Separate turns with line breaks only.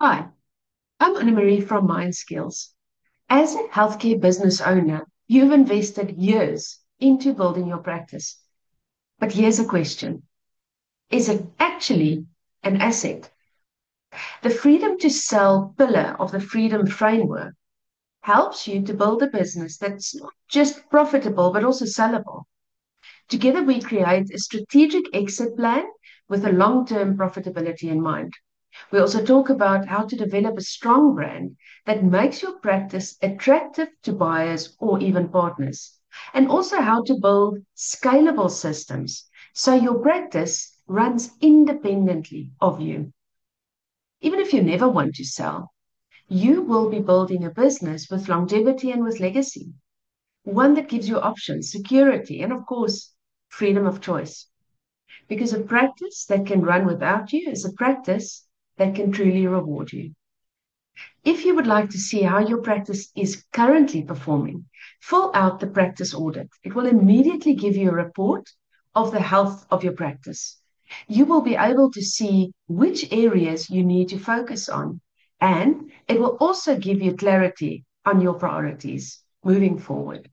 Hi, I'm Anna-Marie from Mind Skills. As a healthcare business owner, you've invested years into building your practice. But here's a question. Is it actually an asset? The freedom to sell pillar of the freedom framework helps you to build a business that's not just profitable, but also sellable. Together, we create a strategic exit plan with a long-term profitability in mind. We also talk about how to develop a strong brand that makes your practice attractive to buyers or even partners, and also how to build scalable systems so your practice runs independently of you. Even if you never want to sell, you will be building a business with longevity and with legacy, one that gives you options, security, and of course, freedom of choice. Because a practice that can run without you is a practice that can truly reward you. If you would like to see how your practice is currently performing, fill out the practice audit. It will immediately give you a report of the health of your practice. You will be able to see which areas you need to focus on, and it will also give you clarity on your priorities moving forward.